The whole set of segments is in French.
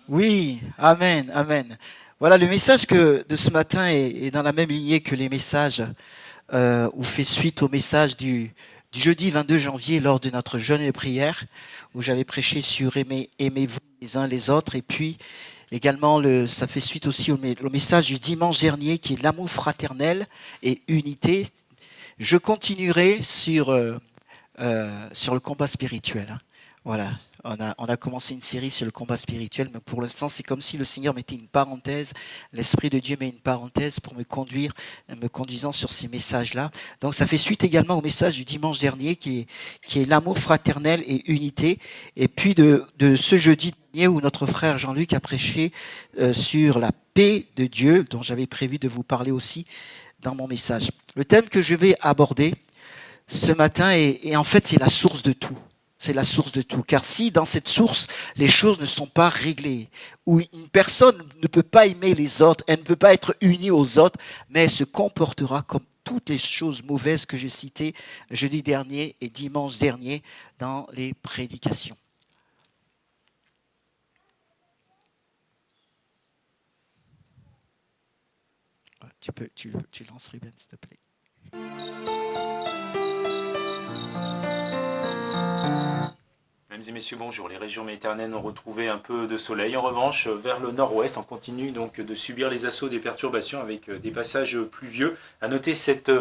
Oui, amen, amen. Voilà, le message de ce matin est dans la même lignée que les messages où fait suite au message du jeudi 22 janvier lors de notre jeûne et prière, où j'avais prêché sur aimez-vous les uns les autres, et puis également ça fait suite aussi au message du dimanche dernier qui est l'amour fraternel et unité. Je continuerai sur le combat spirituel, hein. Voilà, on a commencé une série sur le combat spirituel, mais pour l'instant, c'est comme si le Seigneur mettait une parenthèse, l'Esprit de Dieu met une parenthèse pour me conduisant sur ces messages-là. Donc ça fait suite également au message du dimanche dernier qui est l'amour fraternel et unité, et puis de ce jeudi dernier où notre frère Jean-Luc a prêché sur la paix de Dieu, dont j'avais prévu de vous parler aussi dans mon message. Le thème que je vais aborder ce matin et en fait c'est la source de tout. C'est la source de tout. Car si dans cette source, les choses ne sont pas réglées, où une personne ne peut pas aimer les autres, elle ne peut pas être unie aux autres, mais elle se comportera comme toutes les choses mauvaises que j'ai citées jeudi dernier et dimanche dernier dans les prédications. Tu lances Ruben, s'il te plaît. Mesdames et messieurs, bonjour. Les régions méditerranéennes ont retrouvé un peu de soleil. En revanche, vers le nord-ouest, on continue donc de subir les assauts des perturbations avec des passages pluvieux. À noter cette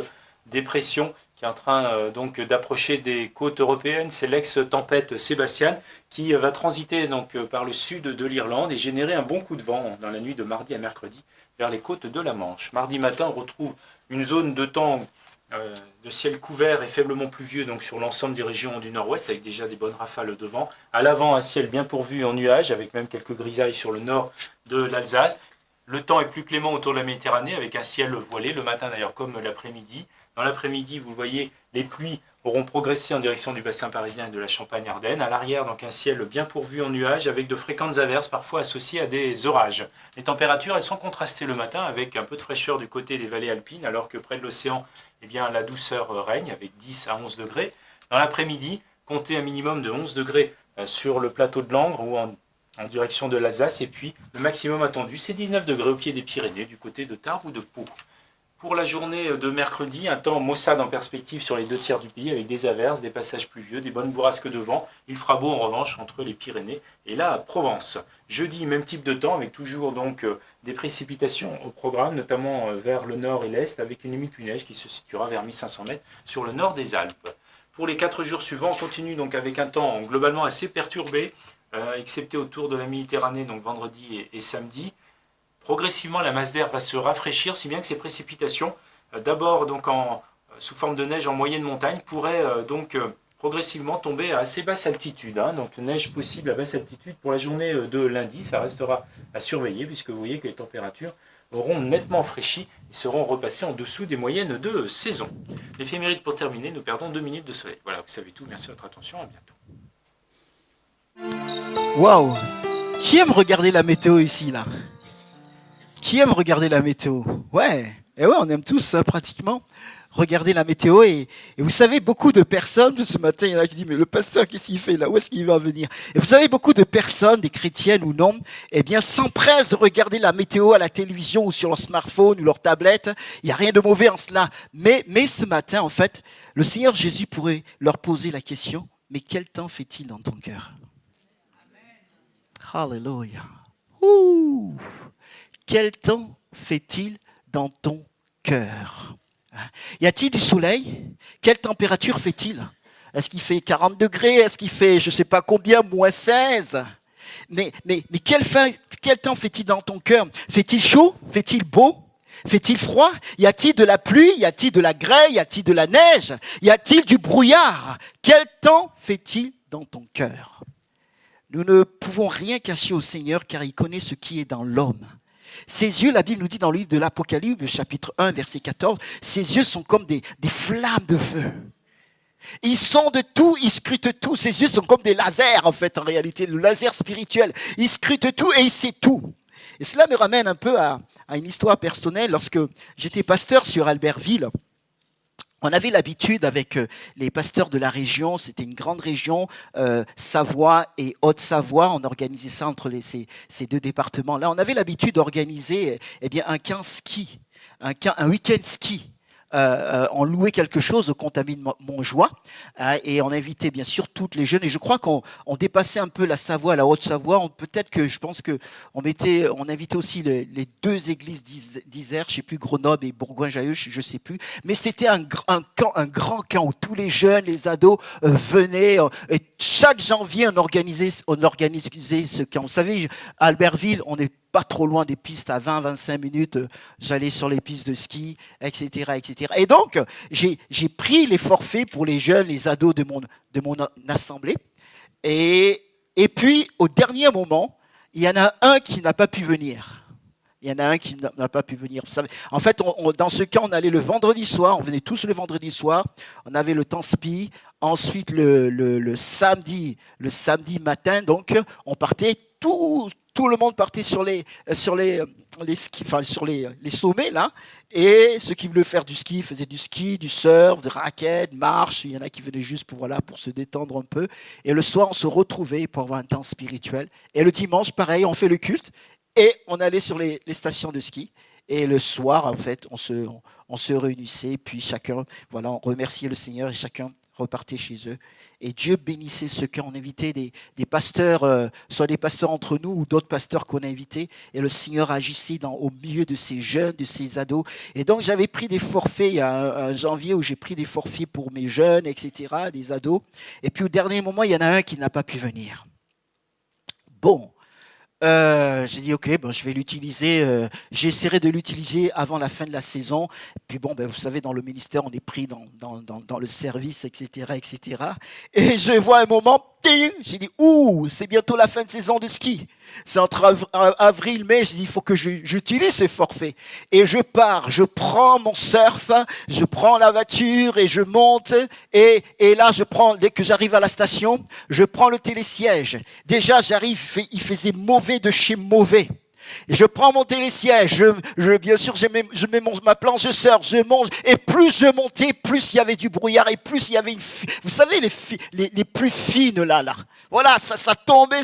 dépression qui est en train donc d'approcher des côtes européennes. C'est l'ex-tempête Sébastien qui va transiter donc par le sud de l'Irlande et générer un bon coup de vent dans la nuit de mardi à mercredi vers les côtes de la Manche. Mardi matin, on retrouve une zone de temps de ciel couvert et faiblement pluvieux donc sur l'ensemble des régions du nord-ouest avec déjà des bonnes rafales de vent. À l'avant, un ciel bien pourvu en nuages avec même quelques grisailles sur le nord de l'Alsace. Le temps est plus clément autour de la Méditerranée avec un ciel voilé, le matin d'ailleurs comme l'après-midi. Dans l'après-midi, vous voyez, les pluies auront progressé en direction du bassin parisien et de la Champagne-Ardenne. À l'arrière, donc un ciel bien pourvu en nuages avec de fréquentes averses, parfois associées à des orages. Les températures, elles sont contrastées le matin avec un peu de fraîcheur du côté des vallées alpines, alors que près de l'océan, eh bien, la douceur règne avec 10 à 11 degrés. Dans l'après-midi, comptez un minimum de 11 degrés sur le plateau de Langres ou en direction de l'Alsace. Et puis, le maximum attendu, c'est 19 degrés au pied des Pyrénées, du côté de Tarbes ou de Pau. Pour la journée de mercredi, un temps maussade en perspective sur les 2 tiers du pays avec des averses, des passages pluvieux, des bonnes bourrasques de vent. Il fera beau en revanche entre les Pyrénées et la Provence. Jeudi, même type de temps avec toujours donc des précipitations au programme, notamment vers le nord et l'est avec une limite neige qui se situera vers 1500 mètres sur le nord des Alpes. Pour les 4 jours suivants, on continue donc avec un temps globalement assez perturbé, excepté autour de la Méditerranée, donc vendredi et samedi. Progressivement, la masse d'air va se rafraîchir, si bien que ces précipitations, d'abord donc sous forme de neige en moyenne montagne, pourraient progressivement tomber à assez basse altitude. Donc neige possible à basse altitude pour la journée de lundi. Ça restera à surveiller puisque vous voyez que les températures auront nettement fraîchi et seront repassées en dessous des moyennes de saison. L'éphéméride pour terminer, nous perdons 2 minutes de soleil. Voilà, vous savez tout. Merci de votre attention. À bientôt. Waouh! Qui aime regarder la météo ici, là? Qui aime regarder la météo? Ouais, et ouais, on aime tous pratiquement regarder la météo. Et vous savez, beaucoup de personnes, ce matin, il y en a qui disent, mais le pasteur, qu'est-ce qu'il fait là? Où est-ce qu'il va venir? Et vous savez, beaucoup de personnes, des chrétiennes ou non, eh bien, s'empressent de regarder la météo à la télévision ou sur leur smartphone ou leur tablette. Il n'y a rien de mauvais en cela. Mais ce matin, en fait, le Seigneur Jésus pourrait leur poser la question, mais quel temps fait-il dans ton cœur? Hallelujah. Ouh. Quel temps fait-il dans ton cœur? Y a-t-il du soleil? Quelle température fait-il? Est-ce qu'il fait 40 degrés? Est-ce qu'il fait je ne sais pas combien, moins 16? Mais quel temps fait-il dans ton cœur? Fait-il chaud? Fait-il beau? Fait-il froid? Y a-t-il de la pluie? Y a-t-il de la grêle? Y a-t-il de la neige? Y a-t-il du brouillard? Quel temps fait-il dans ton cœur? Nous ne pouvons rien cacher au Seigneur car il connaît ce qui est dans l'homme. Ses yeux, la Bible nous dit dans le livre de l'Apocalypse, chapitre 1, verset 14, ses yeux sont comme des flammes de feu. Ils sont de tout, ils scrutent tout. Ses yeux sont comme des lasers, en fait, en réalité, le laser spirituel. Il scrute tout et il sait tout. Et cela me ramène un peu à une histoire personnelle. Lorsque j'étais pasteur sur Albertville, On avait l'habitude avec les pasteurs de la région, c'était une grande région, Savoie et Haute-Savoie, on organisait ça entre ces deux départements-là. On avait l'habitude d'organiser bien un camp ski, un week-end ski. On louait quelque chose au Contamine Montjoie et on invitait bien sûr toutes les jeunes et je crois qu'on dépassait un peu la Savoie, la Haute-Savoie. Peut-être que je pense que on invitait aussi les deux églises d'Isère, je sais plus, Grenoble et Bourgoin-Jallieu, je sais plus. Mais c'était un grand camp où tous les jeunes, les ados venaient et chaque janvier on organisait ce camp. Vous savez, à Albertville, on est pas trop loin des pistes, à 20-25 minutes, j'allais sur les pistes de ski, etc., etc. Et donc, j'ai pris les forfaits pour les jeunes, les ados de mon assemblée. Et puis, au dernier moment, il y en a un qui n'a pas pu venir. Vous savez, en fait, dans ce cas, on allait le vendredi soir, on venait tous le vendredi soir, on avait le temps spi, ensuite le samedi matin, donc on partait tout le monde partait sur les skis, enfin sur les sommets là, et ceux qui voulaient faire du ski faisaient du ski, du surf, de raquettes, marche. Il y en a qui venaient juste pour se détendre un peu. Et le soir, on se retrouvait pour avoir un temps spirituel. Et le dimanche, pareil, on fait le culte et on allait sur les stations de ski. Et le soir, en fait, on se réunissait, puis chacun, voilà, on remerciait le Seigneur et chacun repartaient chez eux. Et Dieu bénissait ceux qu'on invitait, des pasteurs, soit des pasteurs entre nous ou d'autres pasteurs qu'on a invités. Et le Seigneur agissait au milieu de ces jeunes, de ces ados. Et donc, j'avais pris des forfaits, il y a un janvier où j'ai pris des forfaits pour mes jeunes, etc., des ados. Et puis, au dernier moment, il y en a un qui n'a pas pu venir. Bon. J'ai dit ok, bon, je vais l'utiliser. J'essaierai de l'utiliser avant la fin de la saison. Puis bon, vous savez, dans le ministère, on est pris dans le service, etc., etc. Et je vois un moment, j'ai dit c'est bientôt la fin de saison de ski. C'est entre avril, mai. J'ai dit il faut que j'utilise ce forfait. Et je pars, je prends mon surf, je prends la voiture et je monte. Et là, dès que j'arrive à la station, je prends le télésiège. Déjà, j'arrive, il faisait mauvais de chez mauvais. Et je prends mon télésiège, bien sûr, je mets ma planche de surf, je monte, et plus je montais, plus il y avait du brouillard, et plus il y avait vous savez, les plus fines là. Voilà, ça tombait,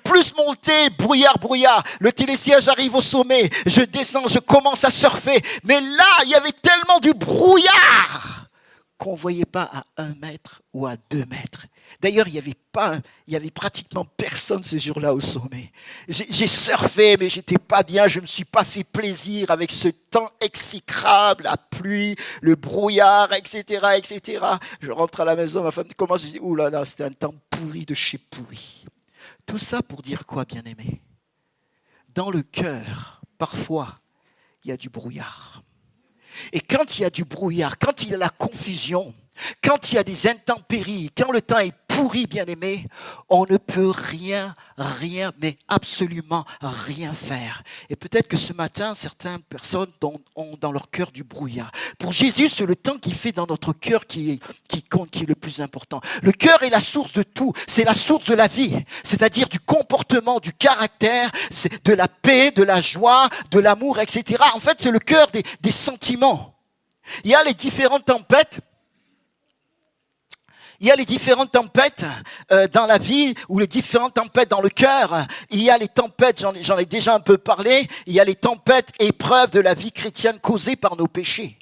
plus monter, brouillard, le télésiège arrive au sommet, je descends, je commence à surfer, mais là, il y avait tellement du brouillard qu'on ne voyait pas à 1 mètre ou à 2 mètres. D'ailleurs, il y avait pratiquement personne ce jour-là au sommet. J'ai surfé, mais j'étais pas bien. Je me suis pas fait plaisir avec ce temps exécrable, la pluie, le brouillard, etc., etc. Je rentre à la maison, ma femme commence, je dis, ouh là là, c'était un temps pourri de chez pourri. Tout ça pour dire quoi, bien-aimé? Dans le cœur, parfois, il y a du brouillard. Et quand il y a du brouillard, quand il y a la confusion, quand il y a des intempéries, quand le temps est pourri, bien-aimé, on ne peut rien, mais absolument rien faire. Et peut-être que ce matin, certaines personnes ont dans leur cœur du brouillard. Pour Jésus, c'est le temps qu'il fait dans notre cœur qui compte, qui est le plus important. Le cœur est la source de tout. C'est la source de la vie. C'est-à-dire du comportement, du caractère, de la paix, de la joie, de l'amour, etc. En fait, c'est le cœur des sentiments. Il y a les différentes tempêtes. Il y a les différentes tempêtes dans la vie ou les différentes tempêtes dans le cœur. Il y a les tempêtes, j'en ai déjà un peu parlé, il y a les tempêtes épreuves de la vie chrétienne causées par nos péchés.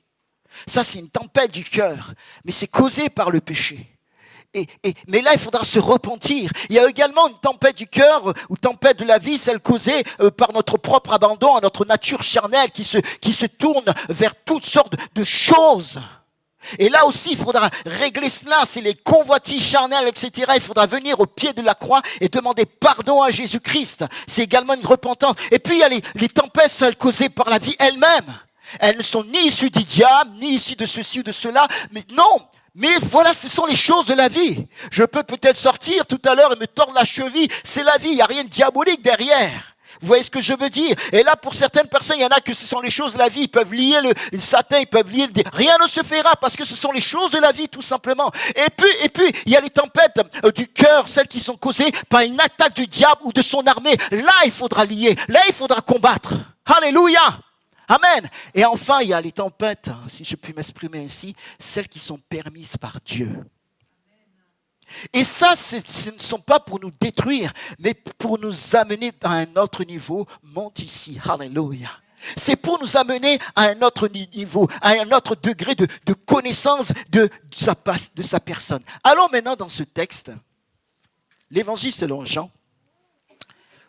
Ça, c'est une tempête du cœur, mais c'est causé par le péché. Mais là, il faudra se repentir. Il y a également une tempête du cœur ou tempête de la vie, celle causée par notre propre abandon à notre nature charnelle qui se tourne vers toutes sortes de choses. Et là aussi, il faudra régler cela, c'est les convoitises charnelles, etc. Il faudra venir au pied de la croix et demander pardon à Jésus-Christ. C'est également une repentance. Et puis, il y a les tempêtes, celles causées par la vie elle-même. Elles ne sont ni issues du diable, ni issues de ceci ou de cela, mais non. Mais voilà, ce sont les choses de la vie. Je peux peut-être sortir tout à l'heure et me tordre la cheville. C'est la vie, il n'y a rien de diabolique derrière. Vous voyez ce que je veux dire? Et là, pour certaines personnes, il y en a que ce sont les choses de la vie. Ils peuvent lier le Satan, ils peuvent lier rien ne se fera parce que ce sont les choses de la vie, tout simplement. Et puis, il y a les tempêtes du cœur, celles qui sont causées par une attaque du diable ou de son armée. Là, il faudra lier. Là, il faudra combattre. Alléluia! Amen. Et enfin, il y a les tempêtes, si je puis m'exprimer ainsi, celles qui sont permises par Dieu. Et ça, ce ne sont pas pour nous détruire, mais pour nous amener à un autre niveau. Monte ici. Alléluia. C'est pour nous amener à un autre niveau, à un autre degré de connaissance de sa personne. Allons maintenant dans ce texte, l'Évangile selon Jean,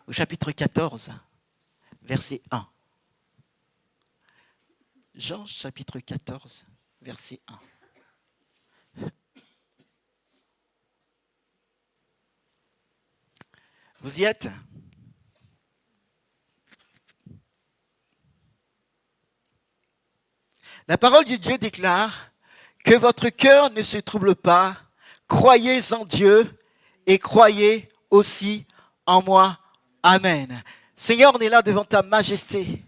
au chapitre 14, verset 1. Jean, chapitre 14, verset 1. Vous y êtes? La parole de Dieu déclare que votre cœur ne se trouble pas, croyez en Dieu et croyez aussi en moi. Amen. Seigneur, on est là devant ta majesté.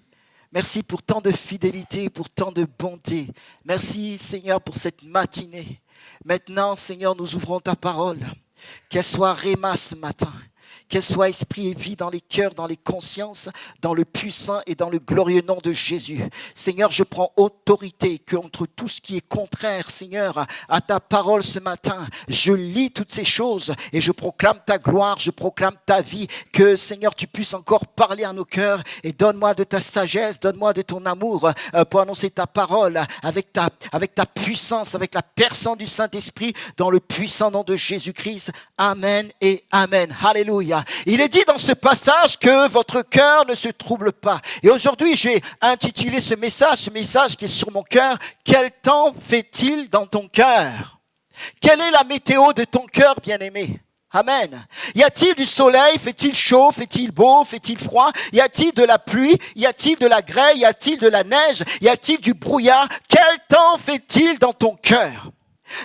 Merci pour tant de fidélité, pour tant de bonté. Merci Seigneur pour cette matinée. Maintenant Seigneur, nous ouvrons ta parole. Qu'elle soit réma ce matin. Qu'elle soit esprit et vie dans les cœurs, dans les consciences, dans le puissant et dans le glorieux nom de Jésus. Seigneur, je prends autorité contre tout ce qui est contraire, Seigneur, à ta parole ce matin. Je lis toutes ces choses et je proclame ta gloire, je proclame ta vie. Que, Seigneur, tu puisses encore parler à nos cœurs et donne-moi de ta sagesse, donne-moi de ton amour pour annoncer ta parole avec ta puissance, avec la personne du Saint-Esprit dans le puissant nom de Jésus-Christ. Amen et Amen. Alléluia. Il est dit dans ce passage que votre cœur ne se trouble pas. Et aujourd'hui, j'ai intitulé ce message qui est sur mon cœur. Quel temps fait-il dans ton cœur? Quelle est la météo de ton cœur, bien-aimé? Amen. Y a-t-il du soleil? Fait-il chaud? Fait-il beau? Fait-il froid? Y a-t-il de la pluie? Y a-t-il de la grêle? Y a-t-il de la neige? Y a-t-il du brouillard? Quel temps fait-il dans ton cœur?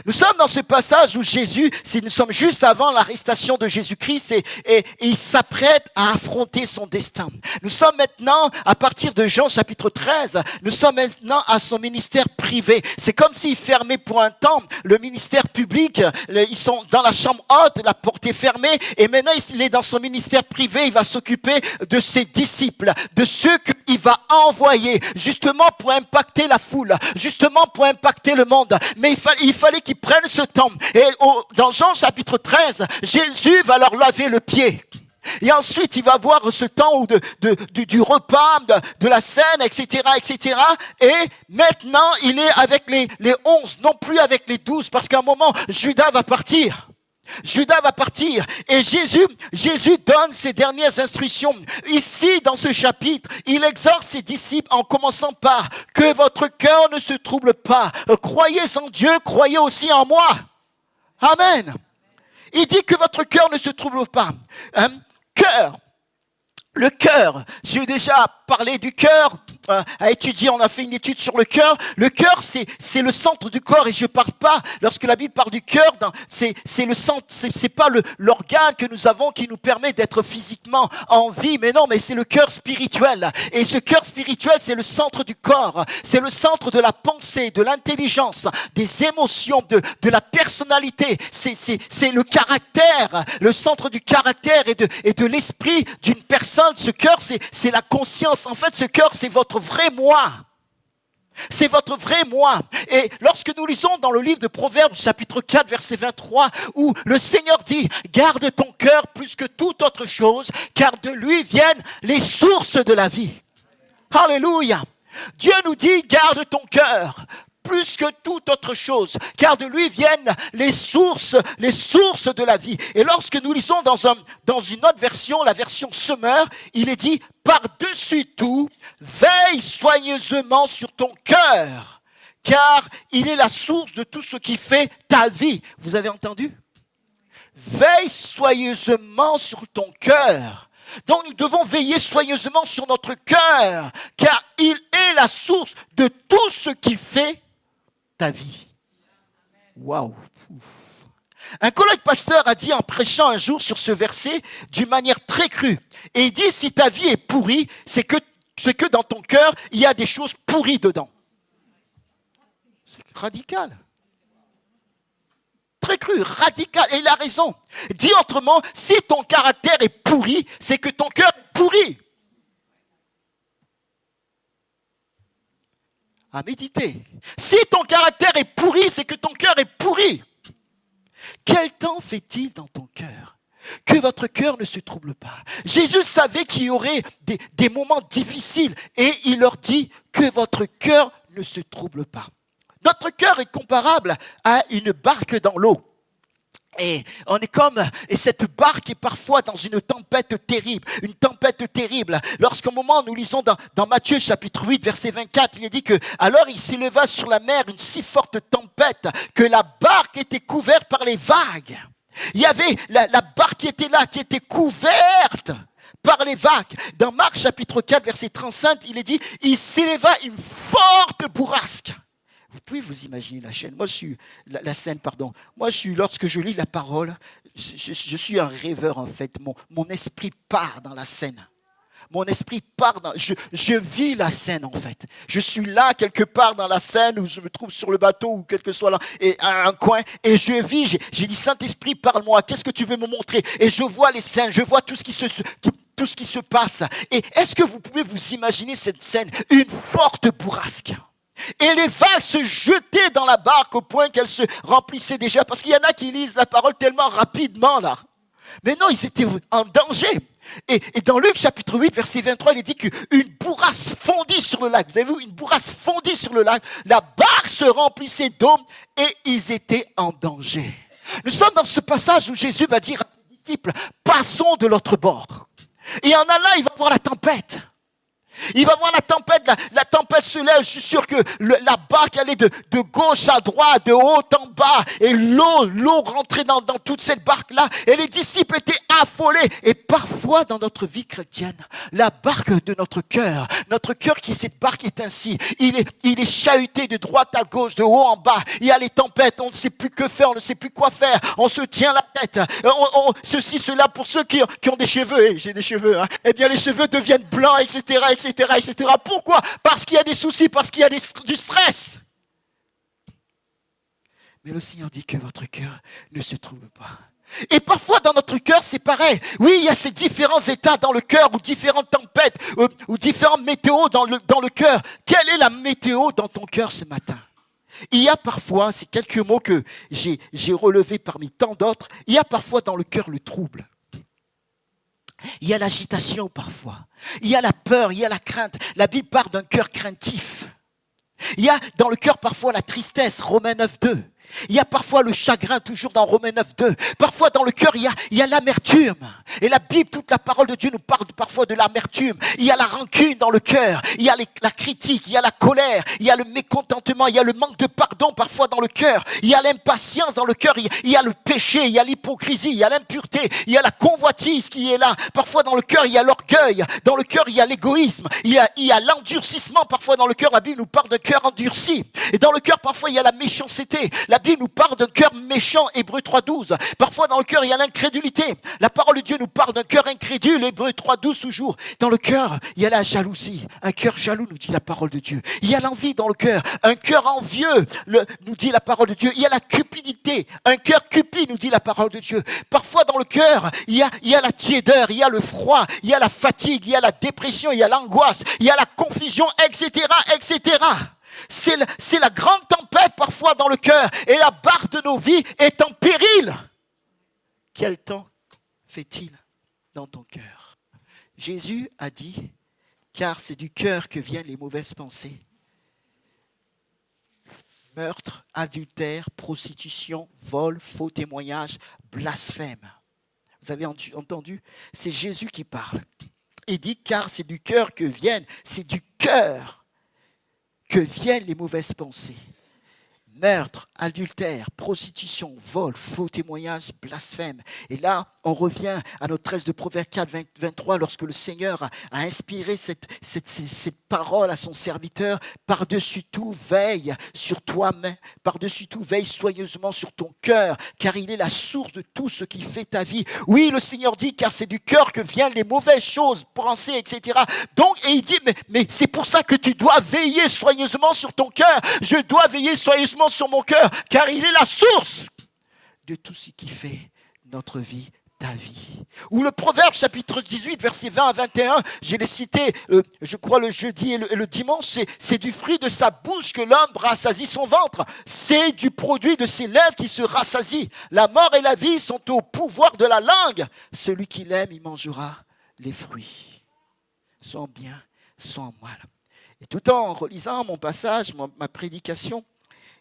Nous sommes dans ce passage où Jésus, si nous sommes juste avant l'arrestation de Jésus-Christ et il s'apprête à affronter son destin. Nous sommes maintenant, à partir de Jean chapitre 13, nous sommes maintenant à son ministère privé. C'est comme s'il fermait pour un temps le ministère public. Ils sont dans la chambre haute, la porte est fermée et maintenant il est dans son ministère privé. Il va s'occuper de ses disciples, de ceux qu'il va envoyer justement pour impacter la foule, justement pour impacter le monde. Mais il fallait qu'ils prennent ce temps. Et dans Jean chapitre 13, Jésus va leur laver le pied. Et ensuite, il va voir ce temps où du repas, de la scène, etc., etc. Et maintenant, il est avec les 11, non plus avec les 12, parce qu'à un moment, Judas va partir. Judas va partir et Jésus donne ses dernières instructions. Ici, dans ce chapitre, il exhorte ses disciples en commençant par « Que votre cœur ne se trouble pas. Croyez en Dieu, croyez aussi en moi. » Amen. Il dit que votre cœur ne se trouble pas. Cœur. Le cœur, j'ai déjà parlé du cœur, à étudier, on a fait une étude sur le cœur. Le cœur, c'est le centre du corps et je parle pas, lorsque la Bible parle du cœur, c'est le centre, c'est pas l'organe que nous avons qui nous permet d'être physiquement en vie, mais non, mais c'est le cœur spirituel. Et ce cœur spirituel, c'est le centre du corps, c'est le centre de la pensée, de l'intelligence, des émotions, de la personnalité, c'est le caractère, le centre du caractère et de l'esprit d'une personne. Ce cœur, c'est la conscience. En fait, ce cœur, c'est votre vrai moi. C'est votre vrai moi. Et lorsque nous lisons dans le livre de Proverbes, chapitre 4, verset 23, où le Seigneur dit, garde ton cœur plus que toute autre chose, car de lui viennent les sources de la vie. Alléluia. Dieu nous dit, garde ton cœur plus que toute autre chose, car de lui viennent les sources de la vie. Et lorsque nous lisons dans une autre version, la version Semeur, il est dit, par-dessus tout, veille soigneusement sur ton cœur, car il est la source de tout ce qui fait ta vie. Vous avez entendu? Veille soigneusement sur ton cœur. Donc nous devons veiller soigneusement sur notre cœur, car il est la source de tout ce qui fait ta vie. Waouh! Un collègue pasteur a dit en prêchant un jour sur ce verset d'une manière très crue. Et il dit, si ta vie est pourrie, c'est que dans ton cœur, il y a des choses pourries dedans. C'est radical. Très cru, radical. Et il a raison. Dit autrement, si ton caractère est pourri, c'est que ton cœur est pourri. à méditer. Si ton caractère est pourri, c'est que ton cœur est pourri. Quel temps fait-il dans ton cœur? Que votre cœur ne se trouble pas. Jésus savait qu'il y aurait des moments difficiles et il leur dit que votre cœur ne se trouble pas. Notre cœur est comparable à une barque dans l'eau. Et cette barque est parfois dans une tempête terrible. Lorsqu'au moment nous lisons dans Matthieu chapitre 8 verset 24, il est dit que alors il s'éleva sur la mer une si forte tempête que la barque était couverte par les vagues. Il y avait la barque qui était là, qui était couverte par les vagues. Dans Marc chapitre 4 verset 35, il est dit, il s'éleva une forte bourrasque. Vous pouvez vous imaginer la scène. La scène. Moi, lorsque je lis la parole, je suis un rêveur en fait. Mon esprit part dans la scène. Je vis la scène en fait. Je suis là quelque part dans la scène où je me trouve sur le bateau ou quel que soit là, et à un coin, et je vis. J'ai dit, Saint-Esprit, parle-moi. Qu'est-ce que tu veux me montrer? Et je vois les scènes, je vois tout ce qui se passe. Et est-ce que vous pouvez vous imaginer cette scène? Une forte bourrasque. Et les vagues se jetaient dans la barque au point qu'elle se remplissait déjà. Parce qu'il y en a qui lisent la parole tellement rapidement là. Mais non, ils étaient en danger. Et dans Luc chapitre 8 verset 23, il est dit qu'une bourrasque fondit sur le lac. Vous avez vu, une bourrasque fondit sur le lac. La barque se remplissait d'eau et ils étaient en danger. Nous sommes dans ce passage où Jésus va dire à ses disciples, passons de l'autre bord. Et en allant, il va voir la tempête. Il va voir la tempête, la tempête se lève, je suis sûr que la barque allait de gauche à droite, de haut en bas, et l'eau rentrait dans toute cette barque-là, et les disciples étaient affolés. Et parfois dans notre vie chrétienne, la barque de notre cœur qui est cette barque est ainsi, il est chahuté de droite à gauche, de haut en bas, il y a les tempêtes, on ne sait plus que faire, on ne sait plus quoi faire, on se tient la tête, ceci, cela, pour ceux qui ont des cheveux, j'ai des cheveux, hein, eh bien les cheveux deviennent blancs, etc., etc. Pourquoi? Parce qu'il y a des soucis, parce qu'il y a du stress. Mais le Seigneur dit que votre cœur ne se trouble pas. Et parfois dans notre cœur, c'est pareil. Oui, il y a ces différents états dans le cœur, ou différentes tempêtes, ou différentes météos dans le cœur. Quelle est la météo dans ton cœur ce matin? Il y a parfois, c'est quelques mots que j'ai relevés parmi tant d'autres, il y a parfois dans le cœur le trouble. Il y a l'agitation parfois. Il y a la peur, il y a la crainte. La Bible parle d'un cœur craintif. Il y a dans le cœur parfois la tristesse, Romains 9:2. Il y a parfois le chagrin, toujours dans Romains 9:2. Parfois dans le cœur, il y a l'amertume. Et la Bible, toute la parole de Dieu nous parle parfois de l'amertume. Il y a la rancune dans le cœur. Il y a la critique, il y a la colère, il y a le mécontentement, il y a le manque de pardon parfois dans le cœur. Il y a l'impatience dans le cœur, il y a le péché, il y a l'hypocrisie, il y a l'impureté, il y a la convoitise qui est là. Parfois dans le cœur, il y a l'orgueil. Dans le cœur, il y a l'égoïsme. Il y a l'endurcissement. Parfois dans le cœur, la Bible nous parle d'un cœur endurci. Et dans le cœur, parfois, il y a la méchanceté. La Bible nous parle d'un cœur méchant, Hébreux 3:12. Parfois dans le cœur, il y a l'incrédulité. La parole de Dieu nous parle d'un cœur incrédule, Hébreux 3:12 toujours. Dans le cœur, il y a la jalousie. Un cœur jaloux, nous dit la parole de Dieu. Il y a l'envie dans le cœur. Un cœur envieux, nous dit la parole de Dieu. Il y a la cupidité. Un cœur cupide, nous dit la parole de Dieu. Parfois dans le cœur, il y a la tiédeur, il y a le froid, il y a la fatigue, il y a la dépression, il y a l'angoisse, il y a la confusion, etc., etc. C'est la grande tempête parfois dans le cœur et la barque de nos vies est en péril. Quel temps fait-il dans ton cœur? Jésus a dit, car c'est du cœur que viennent les mauvaises pensées. Meurtre, adultère, prostitution, vol, faux témoignage, blasphème. Vous avez entendu? C'est Jésus qui parle. Il dit, car c'est du cœur que viennent, c'est du cœur que viennent les mauvaises pensées. Meurtre, adultère, prostitution, vol, faux témoignage, blasphème. Et là, on revient à notre 13 de Proverbes 4, 23, lorsque le Seigneur a inspiré cette parole à son serviteur. Par-dessus tout, veille sur toi-même. Par-dessus tout, veille soigneusement sur ton cœur, car il est la source de tout ce qui fait ta vie. Oui, le Seigneur dit, car c'est du cœur que viennent les mauvaises choses, pensées, etc. Donc, et il dit, mais c'est pour ça que tu dois veiller soigneusement sur ton cœur. Je dois veiller soigneusement sur mon cœur, car il est la source de tout ce qui fait notre vie, ta vie. Ou le Proverbe chapitre 18, versets 20 à 21, je l'ai cité, je crois le jeudi et le dimanche, c'est du fruit de sa bouche que l'homme rassasie son ventre. C'est du produit de ses lèvres qui se rassasie. La mort et la vie sont au pouvoir de la langue. Celui qui l'aime, il mangera les fruits, soit en bien, soit en mal. Et tout en relisant mon passage, ma prédication,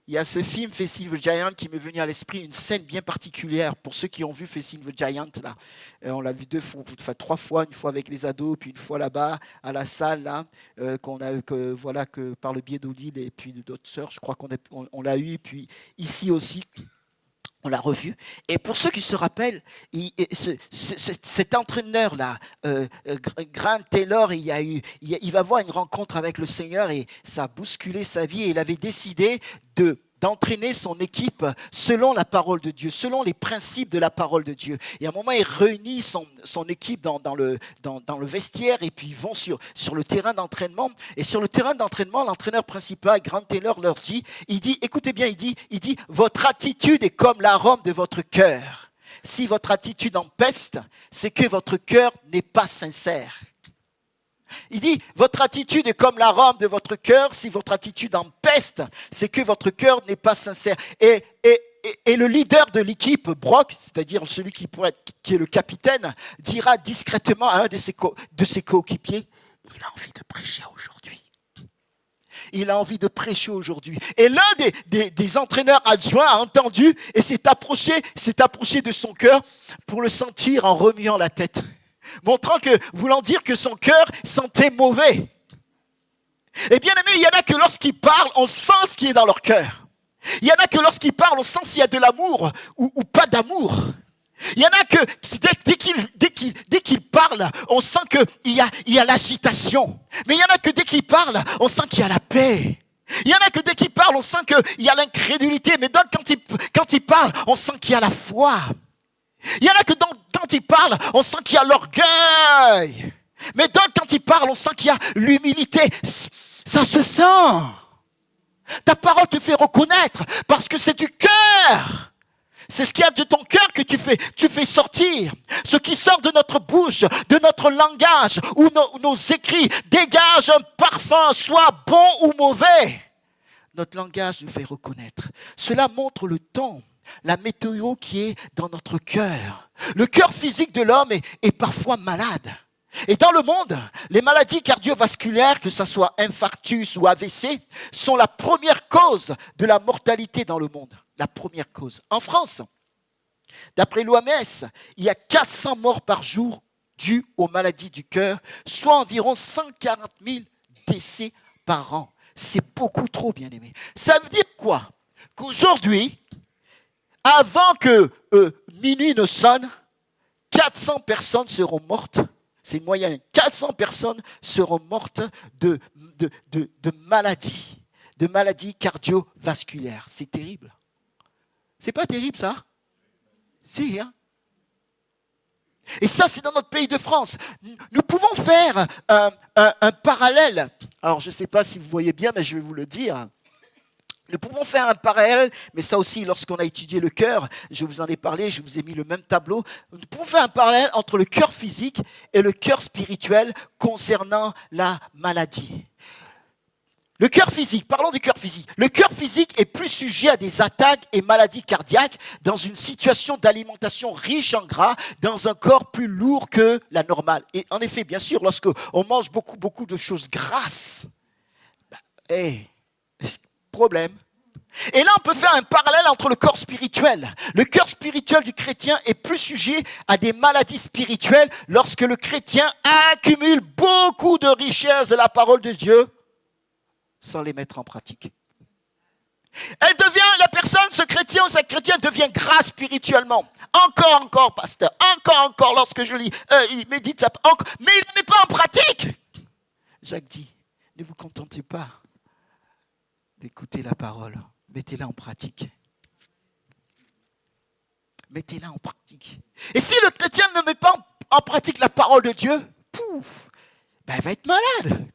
il y a ce film Facing the Giant qui m'est venu à l'esprit, une scène bien particulière pour ceux qui ont vu Facing the Giant. Là. On l'a vu 3 fois, une fois avec les ados, puis une fois là-bas à la salle, là, que par le biais d'Odile et puis d'autres sœurs, je crois qu'on l'a eu, puis ici aussi. On l'a revu. Et pour ceux qui se rappellent, cet entraîneur-là, Grant Taylor, il va avoir une rencontre avec le Seigneur et ça a bousculé sa vie. Et il avait décidé d'entraîner son équipe selon la parole de Dieu, selon les principes de la parole de Dieu. Et à un moment, il réunit son équipe dans le vestiaire et puis ils vont sur le terrain d'entraînement. Et sur le terrain d'entraînement, l'entraîneur principal, Grant Taylor, leur dit, écoutez bien, il dit, votre attitude est comme l'arôme de votre cœur. Si votre attitude empeste, c'est que votre cœur n'est pas sincère. Il dit, votre attitude est comme l'arôme de votre cœur. Si votre attitude empeste, c'est que votre cœur n'est pas sincère. Et le leader de l'équipe, Brock, c'est-à-dire celui qui est le capitaine, dira discrètement à un de ses coéquipiers, il a envie de prêcher aujourd'hui. Il a envie de prêcher aujourd'hui. Et l'un des entraîneurs adjoints a entendu et s'est approché de son cœur pour le sentir en remuant la tête. Voulant dire que son cœur sentait mauvais. Et bien aimé, il y en a que lorsqu'ils parlent, on sent ce qui est dans leur cœur. Il y en a que lorsqu'ils parlent, on sent s'il y a de l'amour ou pas d'amour. Il y en a que dès qu'ils parlent, on sent qu'il y a l'agitation. Mais il y en a que dès qu'ils parlent, on sent qu'il y a la paix. Il y en a que dès qu'ils parlent, on sent qu'il y a l'incrédulité. Mais d'autres, quand ils parlent, on sent qu'il y a la foi. Il y en a que quand ils parlent, on sent qu'il y a l'orgueil. Mais d'autres, quand ils parlent, on sent qu'il y a l'humilité. Ça se sent. Ta parole te fait reconnaître parce que c'est du cœur. C'est ce qu'il y a de ton cœur que tu fais sortir. Ce qui sort de notre bouche, de notre langage ou nos écrits dégage un parfum, soit bon ou mauvais. Notre langage nous fait reconnaître. Cela montre le ton, la météo qui est dans notre cœur. Le cœur physique de l'homme est parfois malade. Et dans le monde, les maladies cardiovasculaires, que ce soit infarctus ou AVC, sont la première cause de la mortalité dans le monde. La première cause. En France, d'après l'OMS, il y a 400 morts par jour dues aux maladies du cœur, soit environ 140 000 décès par an. C'est beaucoup trop, bien aimé. Ça veut dire quoi? Qu'aujourd'hui, avant que minuit ne sonne, 400 personnes seront mortes. C'est une moyenne. 400 personnes seront mortes de maladies cardiovasculaires. C'est terrible. C'est pas terrible, ça? Si, hein? Et ça, c'est dans notre pays de France. Nous pouvons faire un parallèle. Alors, je ne sais pas si vous voyez bien, mais je vais vous le dire. Nous pouvons faire un parallèle, mais ça aussi, lorsqu'on a étudié le cœur, je vous en ai parlé, je vous ai mis le même tableau. Nous pouvons faire un parallèle entre le cœur physique et le cœur spirituel concernant la maladie. Le cœur physique, parlons du cœur physique. Le cœur physique est plus sujet à des attaques et maladies cardiaques dans une situation d'alimentation riche en gras, dans un corps plus lourd que la normale. Et en effet, bien sûr, lorsqu'on mange beaucoup de choses grasses, problème. Et là, on peut faire un parallèle entre le corps spirituel. Le cœur spirituel du chrétien est plus sujet à des maladies spirituelles lorsque le chrétien accumule beaucoup de richesses de la parole de Dieu sans les mettre en pratique. Ce chrétien ou cette chrétienne devient gras spirituellement. Encore, pasteur. Encore, lorsque je lis, il médite ça. Mais il ne met pas en pratique. Jacques dit, ne vous contentez pas d'écouter la parole. Mettez-la en pratique. Mettez-la en pratique. Et si le chrétien ne met pas en pratique la parole de Dieu, il va être malade.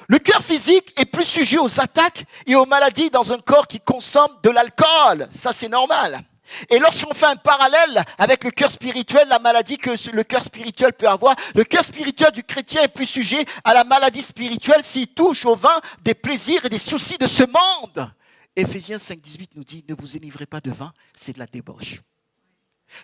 Le cœur physique est plus sujet aux attaques et aux maladies dans un corps qui consomme de l'alcool. Ça, c'est normal. Et lorsqu'on fait un parallèle avec le cœur spirituel, la maladie que le cœur spirituel peut avoir, le cœur spirituel du chrétien est plus sujet à la maladie spirituelle s'il touche au vin des plaisirs et des soucis de ce monde. Éphésiens 5,18 nous dit, ne vous enivrez pas de vin, c'est de la débauche.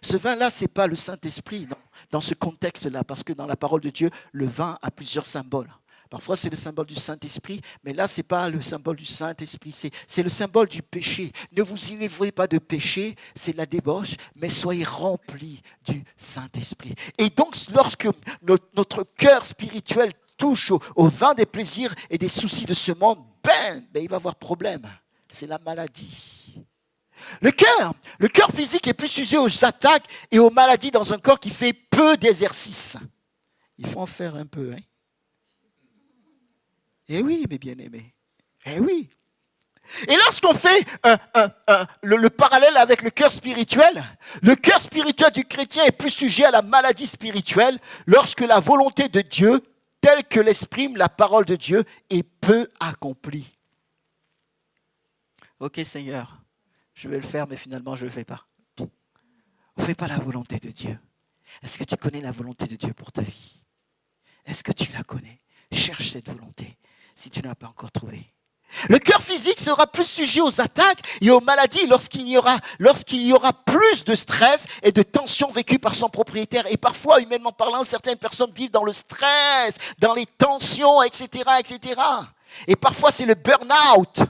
Ce vin-là, ce n'est pas le Saint-Esprit, non, dans ce contexte-là, parce que dans la parole de Dieu, le vin a plusieurs symboles. Parfois, c'est le symbole du Saint-Esprit, mais là, ce n'est pas le symbole du Saint-Esprit, c'est le symbole du péché. Ne vous enivrez pas de péché, c'est de la débauche, mais soyez remplis du Saint-Esprit. Et donc, lorsque notre cœur spirituel touche au vin des plaisirs et des soucis de ce monde, il va avoir problème. C'est la maladie. Le cœur physique est plus sujet aux attaques et aux maladies dans un corps qui fait peu d'exercice. Il faut en faire un peu, hein? Eh oui, mes bien-aimés. Eh oui. Et lorsqu'on fait le parallèle avec le cœur spirituel du chrétien est plus sujet à la maladie spirituelle lorsque la volonté de Dieu, telle que l'exprime la parole de Dieu, est peu accomplie. Ok Seigneur, je vais le faire, mais finalement je ne le fais pas. On ne fait pas la volonté de Dieu. Est-ce que tu connais la volonté de Dieu pour ta vie? Est-ce que tu la connais? Cherche cette volonté si tu n'as pas encore trouvé. Le cœur physique sera plus sujet aux attaques et aux maladies lorsqu'il y aura plus de stress et de tensions vécues par son propriétaire. Et parfois, humainement parlant, certaines personnes vivent dans le stress, dans les tensions, etc., etc. Et parfois, c'est le burn-out.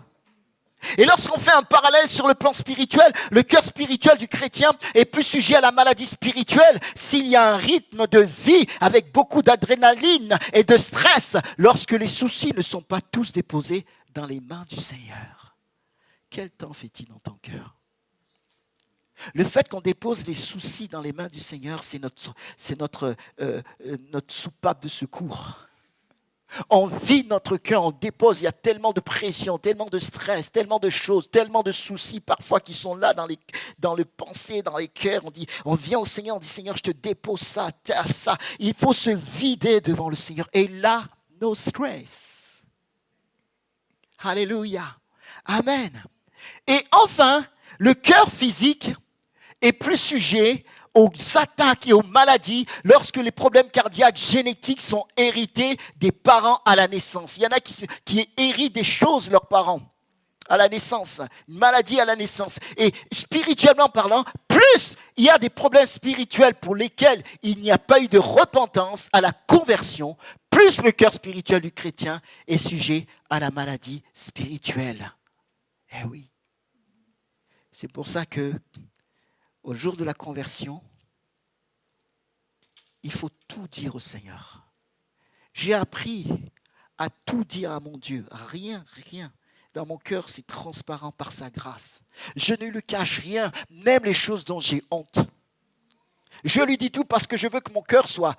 Et lorsqu'on fait un parallèle sur le plan spirituel, le cœur spirituel du chrétien est plus sujet à la maladie spirituelle s'il y a un rythme de vie avec beaucoup d'adrénaline et de stress lorsque les soucis ne sont pas tous déposés dans les mains du Seigneur. Quel temps fait-il dans ton cœur? Le fait qu'on dépose les soucis dans les mains du Seigneur, c'est notre soupape de secours. On vide notre cœur, on dépose, il y a tellement de pression, tellement de stress, tellement de choses, tellement de soucis parfois qui sont là dans le pensée, dans les cœurs. On vient au Seigneur, on dit Seigneur, je te dépose ça, ça. Il faut se vider devant le Seigneur. Et là, no stress. Alléluia. Amen. Et enfin, le cœur physique est plus sujet aux attaques et aux maladies lorsque les problèmes cardiaques génétiques sont hérités des parents à la naissance. Il y en a qui héritent des choses leurs parents à la naissance, une maladie à la naissance. Et spirituellement parlant, plus il y a des problèmes spirituels pour lesquels il n'y a pas eu de repentance à la conversion, plus le cœur spirituel du chrétien est sujet à la maladie spirituelle. Eh oui. C'est pour ça que au jour de la conversion, il faut tout dire au Seigneur. J'ai appris à tout dire à mon Dieu. Rien. Dans mon cœur, c'est transparent par sa grâce. Je ne lui cache rien, même les choses dont j'ai honte. Je lui dis tout parce que je veux que mon cœur soit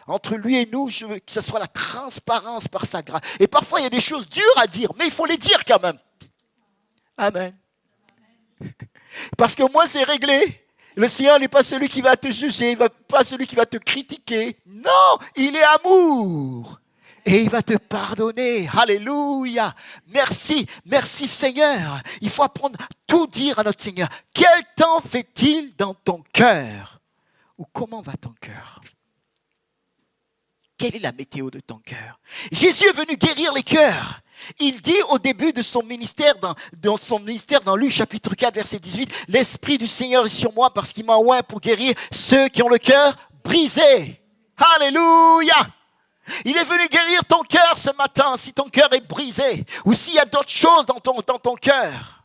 entre lui et nous, je veux que ce soit la transparence par sa grâce. Et parfois, il y a des choses dures à dire, mais il faut les dire quand même. Amen. Parce que moi, c'est réglé. Le Seigneur n'est pas celui qui va te juger, pas celui qui va te critiquer. Non, il est amour. Et il va te pardonner. Alléluia. Merci Seigneur. Il faut apprendre à tout dire à notre Seigneur. Quel temps fait-il dans ton cœur? Ou comment va ton cœur? Quelle est la météo de ton cœur? Jésus est venu guérir les cœurs. Il dit au début de son ministère, dans Luc chapitre 4, verset 18, « L'Esprit du Seigneur est sur moi parce qu'il m'a oint pour guérir ceux qui ont le cœur brisé. » Alléluia! Il est venu guérir ton cœur ce matin, si ton cœur est brisé, ou s'il y a d'autres choses dans ton cœur.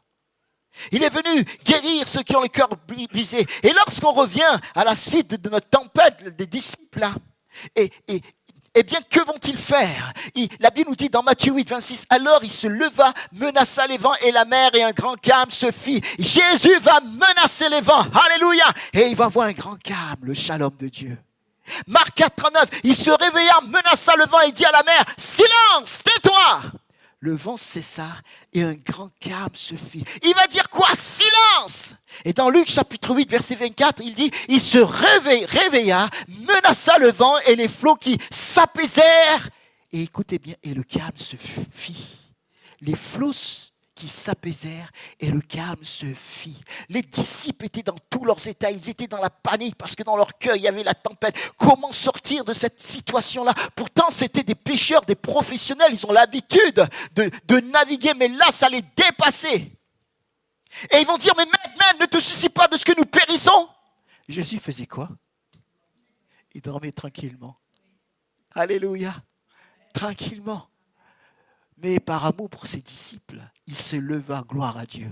Il est venu guérir ceux qui ont le cœur brisé. Et lorsqu'on revient à la suite de notre tempête des disciples, là, eh bien, que vont-ils faire? La Bible nous dit dans Matthieu 8, 26, « Alors il se leva, menaça les vents et la mer, et un grand calme se fit. » Jésus va menacer les vents. Alléluia! Et il va avoir un grand calme, le shalom de Dieu. Marc 4, 39, il se réveilla, menaça le vent et dit à la mer, « Silence, tais-toi !» Le vent cessa et un grand calme se fit. Il va dire quoi? Silence! Et dans Luc chapitre 8, verset 24, il dit, il se réveilla, menaça le vent et les flots qui s'apaisèrent. Et écoutez bien, et le calme se fit. Les flots qui s'apaisèrent et le calme se fit. Les disciples étaient dans tous leurs états, ils étaient dans la panique parce que dans leur cœur, il y avait la tempête. Comment sortir de cette situation-là? Pourtant, c'était des pêcheurs, des professionnels, ils ont l'habitude de naviguer, mais là, ça les dépassait. Et ils vont dire, mais maintenant, ne te soucie pas de ce que nous périssons. Jésus faisait quoi? Il dormait tranquillement. Alléluia. Tranquillement. Mais par amour pour ses disciples, il se leva, gloire à Dieu.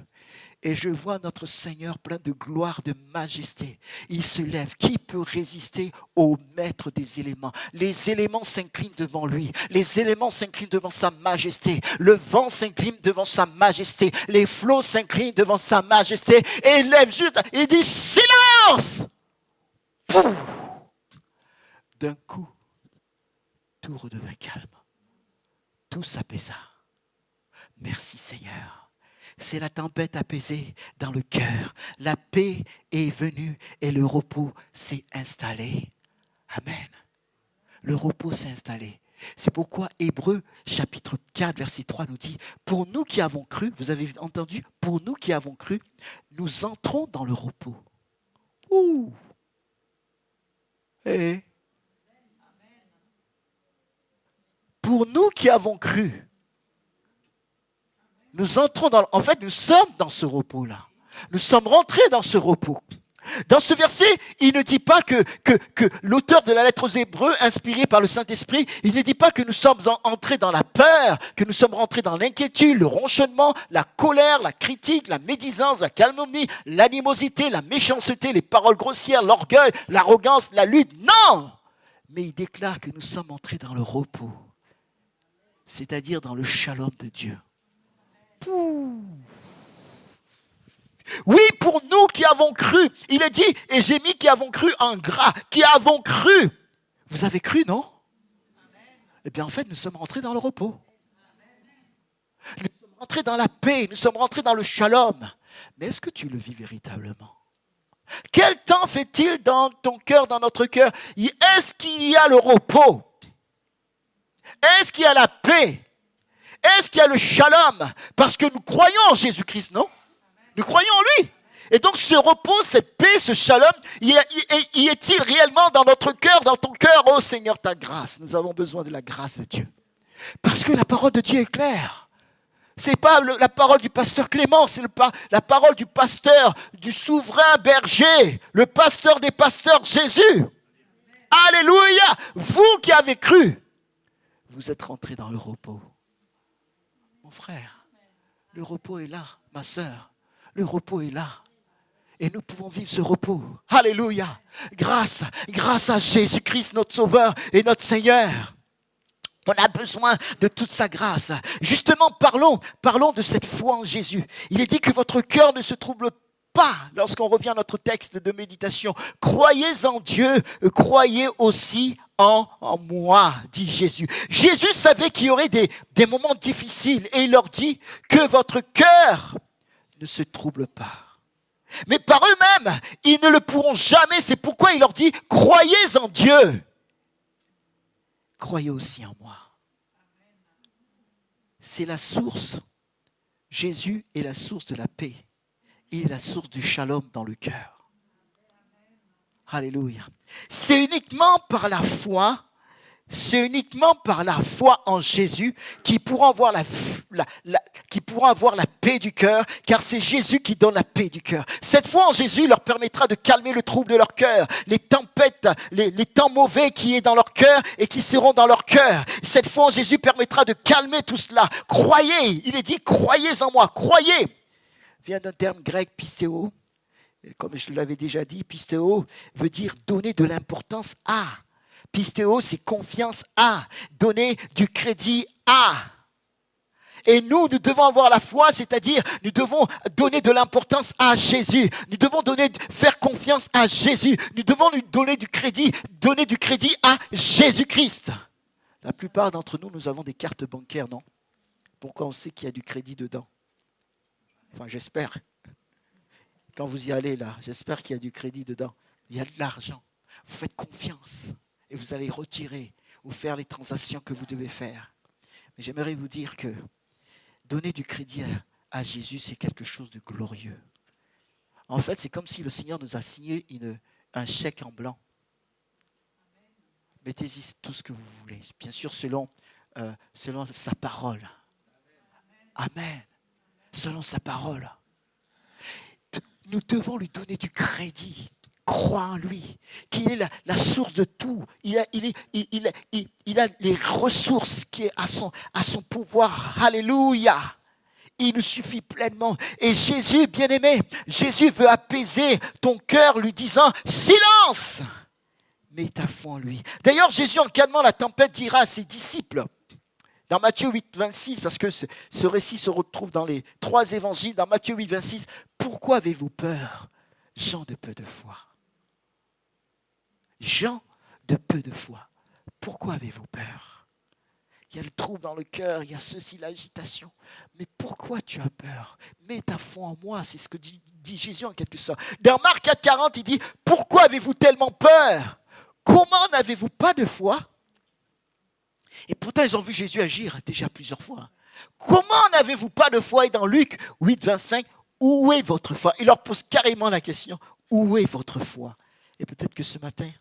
Et je vois notre Seigneur plein de gloire, de majesté. Il se lève. Qui peut résister au maître des éléments? Les éléments s'inclinent devant lui. Les éléments s'inclinent devant sa majesté. Le vent s'incline devant sa majesté. Les flots s'inclinent devant sa majesté. Et il lève juste, il dit silence! Pouf! D'un coup, tout redevint calme. Tout s'apaisa. Merci Seigneur. C'est la tempête apaisée dans le cœur. La paix est venue et le repos s'est installé. Amen. Le repos s'est installé. C'est pourquoi Hébreux chapitre 4 verset 3 nous dit, pour nous qui avons cru, vous avez entendu, pour nous qui avons cru, nous entrons dans le repos. Ouh. Eh. Pour nous qui avons cru, nous entrons dans... En fait, nous sommes dans ce repos-là. Nous sommes rentrés dans ce repos. Dans ce verset, il ne dit pas que l'auteur de la lettre aux Hébreux, inspiré par le Saint-Esprit, il ne dit pas que nous sommes entrés dans la peur, que nous sommes rentrés dans l'inquiétude, le ronchonnement, la colère, la critique, la médisance, la calomnie, l'animosité, la méchanceté, les paroles grossières, l'orgueil, l'arrogance, la lutte. Non! Mais il déclare que nous sommes entrés dans le repos, c'est-à-dire dans le shalom de Dieu. Oui, pour nous qui avons cru, il est dit, et j'ai mis qui avons cru en gras, qui avons cru. Vous avez cru, non? Eh bien, en fait, nous sommes rentrés dans le repos. Nous sommes rentrés dans la paix, nous sommes rentrés dans le shalom. Mais est-ce que tu le vis véritablement? Quel temps fait-il dans ton cœur, dans notre cœur? Est-ce qu'il y a le repos? Est-ce qu'il y a la paix? Est-ce qu'il y a le shalom? Parce que nous croyons en Jésus-Christ, non? Nous croyons en lui. Et donc ce repos, cette paix, ce shalom, y est-il réellement dans notre cœur, dans ton cœur? Oh Seigneur, ta grâce. Nous avons besoin de la grâce de Dieu. Parce que la parole de Dieu est claire. Ce n'est pas la parole du pasteur Clément, c'est la parole du pasteur, du souverain berger, le pasteur des pasteurs, Jésus. Alléluia! Vous qui avez cru, vous êtes rentrés dans le repos. Mon frère, le repos est là, ma sœur. Le repos est là. Et nous pouvons vivre ce repos. Alléluia. Grâce à Jésus-Christ, notre Sauveur et notre Seigneur. On a besoin de toute sa grâce. Justement, parlons de cette foi en Jésus. Il est dit que votre cœur ne se trouble pas lorsqu'on revient à notre texte de méditation. Croyez en Dieu, croyez aussi en moi, dit Jésus. Jésus savait qu'il y aurait des moments difficiles et il leur dit que votre cœur ne se trouble pas. Mais par eux-mêmes, ils ne le pourront jamais. C'est pourquoi il leur dit, croyez en Dieu. Croyez aussi en moi. C'est la source. Jésus est la source de la paix. Il est la source du shalom dans le cœur. Alléluia. C'est uniquement par la foi en Jésus qui pourra avoir la paix du cœur, car c'est Jésus qui donne la paix du cœur. Cette foi en Jésus leur permettra de calmer le trouble de leur cœur, les tempêtes, les temps mauvais qui est dans leur cœur et qui seront dans leur cœur. Cette foi en Jésus permettra de calmer tout cela. Croyez, il est dit, croyez en moi, croyez. Vient d'un terme grec, pistéo. Comme je l'avais déjà dit, pistéo veut dire donner de l'importance à. Pistéo, c'est confiance à, donner du crédit à. Et nous devons avoir la foi, c'est-à-dire nous devons donner de l'importance à Jésus. Nous devons faire confiance à Jésus. Nous devons lui donner du crédit à Jésus-Christ. La plupart d'entre nous, nous avons des cartes bancaires, non? Pourquoi on sait qu'il y a du crédit dedans? Enfin, j'espère. Quand vous y allez là, j'espère qu'il y a du crédit dedans. Il y a de l'argent. Vous faites confiance. Et vous allez retirer ou faire les transactions que vous devez faire. Mais j'aimerais vous dire que donner du crédit à Jésus, c'est quelque chose de glorieux. En fait, c'est comme si le Seigneur nous a signé un chèque en blanc. Mettez-y tout ce que vous voulez, bien sûr selon sa parole. Amen. Selon sa parole. Nous devons lui donner du crédit. Crois en lui, qu'il est la source de tout. Il a les ressources qui est à son pouvoir. Alléluia. Il nous suffit pleinement. Et Jésus, bien-aimé, Jésus veut apaiser ton cœur lui disant « Silence !» Mets ta foi en lui. D'ailleurs, Jésus, en calmant la tempête, dira à ses disciples, dans Matthieu 8, 26, parce que ce récit se retrouve dans les 3 évangiles, dans Matthieu 8, 26, « Pourquoi avez-vous peur, gens de peu de foi ?» Gens de peu de foi, pourquoi avez-vous peur? Il y a le trouble dans le cœur, il y a ceci, l'agitation. Mais pourquoi tu as peur? Mets ta foi en moi, c'est ce que dit Jésus en quelque sorte. Dans Marc 4, 40, il dit, pourquoi avez-vous tellement peur? Comment n'avez-vous pas de foi? Et pourtant, ils ont vu Jésus agir déjà plusieurs fois. Comment n'avez-vous pas de foi? Et dans Luc 8, 25, où est votre foi? Il leur pose carrément la question, où est votre foi? Et peut-être que ce matin,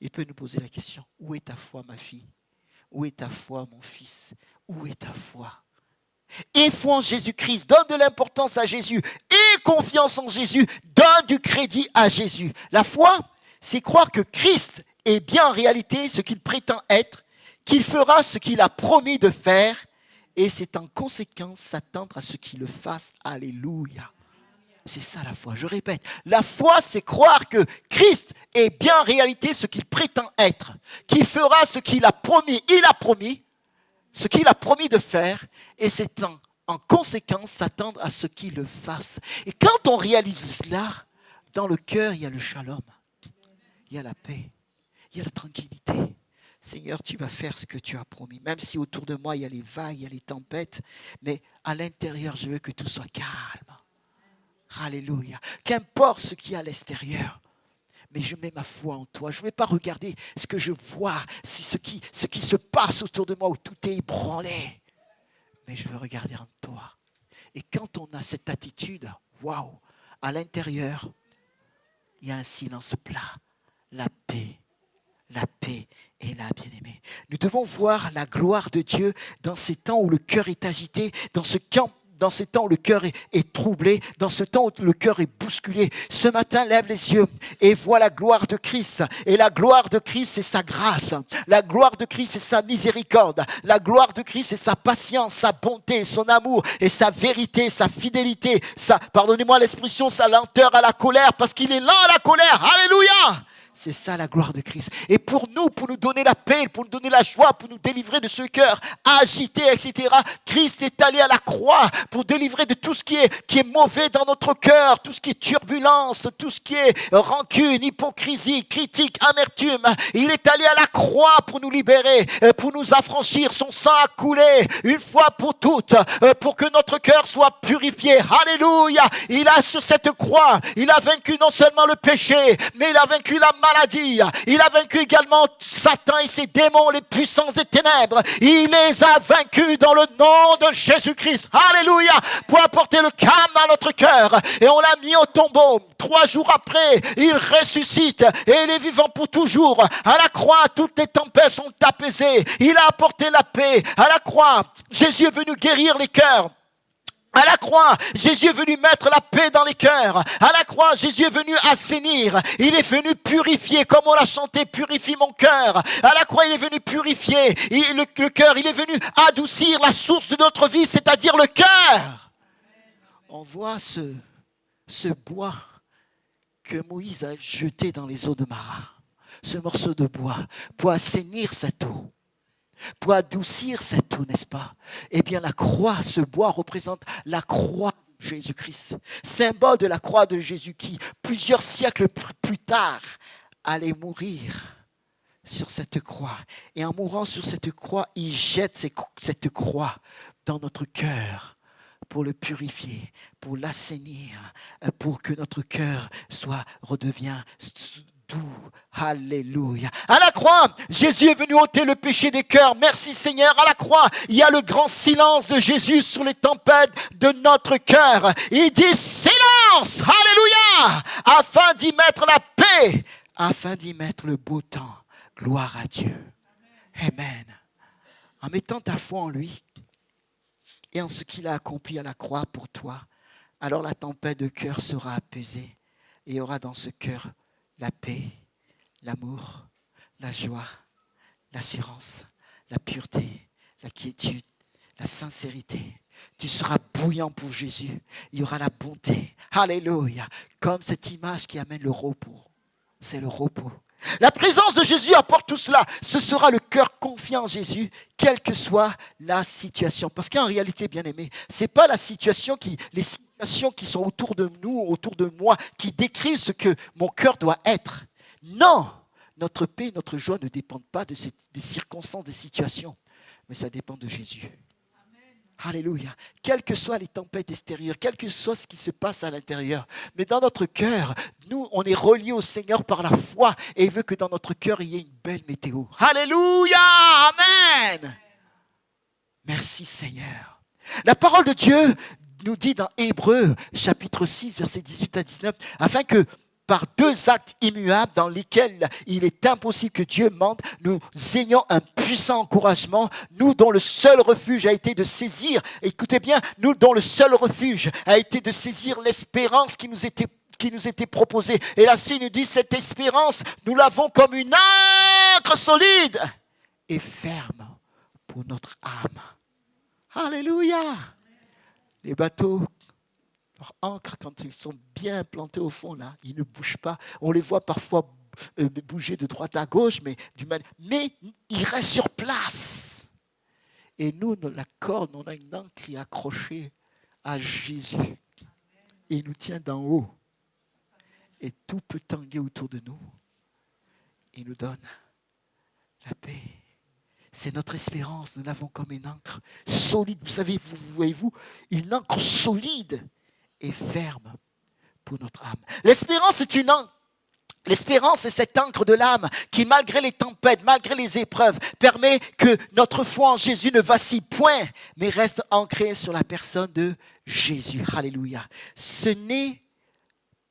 il peut nous poser la question, où est ta foi, ma fille? Où est ta foi, mon fils? Où est ta foi? Et foi en Jésus-Christ, donne de l'importance à Jésus. Et confiance en Jésus, donne du crédit à Jésus. La foi, c'est croire que Christ est bien en réalité ce qu'il prétend être, qu'il fera ce qu'il a promis de faire, et c'est en conséquence s'attendre à ce qu'il le fasse. Alléluia. C'est ça la foi, je répète. La foi, c'est croire que Christ est bien en réalité ce qu'il prétend être, qu'il fera ce qu'il a promis, ce qu'il a promis de faire, et c'est en conséquence s'attendre à ce qu'il le fasse. Et quand on réalise cela, dans le cœur, il y a le shalom, il y a la paix, il y a la tranquillité. Seigneur, tu vas faire ce que tu as promis, même si autour de moi, il y a les vagues, il y a les tempêtes, mais à l'intérieur, je veux que tout soit calme. Alléluia. Qu'importe ce qu'il y a à l'extérieur, mais je mets ma foi en toi. Je ne vais pas regarder ce que je vois, ce qui se passe autour de moi où tout est ébranlé. Mais je veux regarder en toi. Et quand on a cette attitude, waouh, à l'intérieur, il y a un silence plat, la paix est là, bien-aimé. Nous devons voir la gloire de Dieu dans ces temps où le cœur est agité, dans ces temps où le cœur est troublé, dans ce temps où le cœur est bousculé. Ce matin, lève les yeux et vois la gloire de Christ. Et la gloire de Christ, c'est sa grâce. La gloire de Christ, c'est sa miséricorde. La gloire de Christ, c'est sa patience, sa bonté, son amour et sa vérité, sa fidélité, pardonnez-moi l'expression, sa lenteur à la colère, parce qu'il est lent à la colère. Alléluia! C'est ça la gloire de Christ. Et pour nous donner la paix, pour nous donner la joie, pour nous délivrer de ce cœur agité, etc. Christ est allé à la croix pour délivrer de tout ce qui est mauvais dans notre cœur, tout ce qui est turbulence, tout ce qui est rancune, hypocrisie, critique, amertume. Il est allé à la croix pour nous libérer, pour nous affranchir. Son sang a coulé une fois pour toutes, pour que notre cœur soit purifié. Alléluia! Il a sur cette croix, il a vaincu non seulement le péché, mais il a vaincu la maladie. Il a vaincu également Satan et ses démons, les puissances des ténèbres. Il les a vaincus dans le nom de Jésus-Christ. Alléluia! Pour apporter le calme dans notre cœur. Et on l'a mis au tombeau. 3 jours après, il ressuscite et il est vivant pour toujours. À la croix, toutes les tempêtes sont apaisées. Il a apporté la paix. À la croix, Jésus est venu guérir les cœurs. À la croix, Jésus est venu mettre la paix dans les cœurs. À la croix, Jésus est venu assainir. Il est venu purifier, comme on l'a chanté, purifie mon cœur. À la croix, il est venu purifier le cœur. Il est venu adoucir la source de notre vie, c'est-à-dire le cœur. On voit ce bois que Moïse a jeté dans les eaux de Mara. Ce morceau de bois pour assainir cette eau. Pour adoucir cette eau, n'est-ce pas? Eh bien, la croix, ce bois représente la croix de Jésus-Christ. Symbole de la croix de Jésus qui, plusieurs siècles plus tard, allait mourir sur cette croix. Et en mourant sur cette croix, il jette cette croix dans notre cœur pour le purifier, pour l'assainir, pour que notre cœur redevienne doux. Alléluia. À la croix, Jésus est venu ôter le péché des cœurs. Merci Seigneur. À la croix, il y a le grand silence de Jésus sur les tempêtes de notre cœur. Il dit silence. Alléluia. Afin d'y mettre la paix, afin d'y mettre le beau temps. Gloire à Dieu. Amen. En mettant ta foi en lui et en ce qu'il a accompli à la croix pour toi, alors la tempête de cœur sera apaisée et il y aura dans ce cœur la paix, l'amour, la joie, l'assurance, la pureté, la quiétude, la sincérité. Tu seras bouillant pour Jésus. Il y aura la bonté. Alléluia. Comme cette image qui amène le repos. C'est le repos. La présence de Jésus apporte tout cela. Ce sera le cœur confiant en Jésus, quelle que soit la situation. Parce qu'en réalité, bien aimé, c'est pas les situations qui sont autour de nous, autour de moi, qui décrivent ce que mon cœur doit être. Non, notre paix, notre joie ne dépendent pas des circonstances, des situations, mais ça dépend de Jésus. Alléluia. Quelles que soient les tempêtes extérieures, quel que soit ce qui se passe à l'intérieur, mais dans notre cœur, nous, on est reliés au Seigneur par la foi et il veut que dans notre cœur, il y ait une belle météo. Alléluia. Amen. Merci Seigneur. La parole de Dieu nous dit dans Hébreux, chapitre 6, versets 18 à 19, afin que par deux actes immuables dans lesquels il est impossible que Dieu mente, nous ayons un puissant encouragement, nous dont le seul refuge a été de saisir, écoutez bien, nous dont le seul refuge a été de saisir l'espérance qui nous était proposée. Et là, il nous dit, cette espérance, nous l'avons comme une ancre solide et ferme pour notre âme. Alléluia! Les bateaux, leur ancre, quand ils sont bien plantés au fond, là, ils ne bougent pas. On les voit parfois bouger de droite à gauche, mais ils restent sur place. Et nous, la corde, on a une ancre qui est accrochée à Jésus. Et il nous tient d'en haut. Et tout peut tanguer autour de nous. Il nous donne la paix. C'est notre espérance. Nous l'avons comme une ancre solide. Vous savez, voyez-vous, une ancre solide et ferme pour notre âme. L'espérance est une ancre. L'espérance est cette ancre de l'âme qui, malgré les tempêtes, malgré les épreuves, permet que notre foi en Jésus ne vacille point, mais reste ancrée sur la personne de Jésus. Alléluia. Ce n'est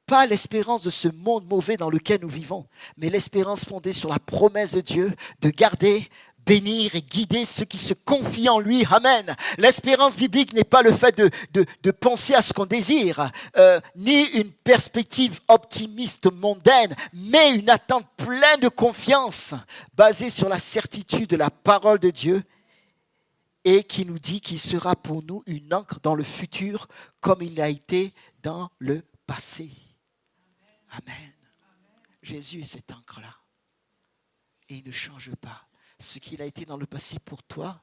pas l'espérance de ce monde mauvais dans lequel nous vivons, mais l'espérance fondée sur la promesse de Dieu de garder, bénir et guider ceux qui se confient en lui. Amen. L'espérance biblique n'est pas le fait de penser à ce qu'on désire, ni une perspective optimiste mondaine, mais une attente pleine de confiance, basée sur la certitude de la parole de Dieu et qui nous dit qu'il sera pour nous une ancre dans le futur comme il a été dans le passé. Amen. Jésus est cette ancre-là. Et il ne change pas. Ce qu'il a été dans le passé pour toi,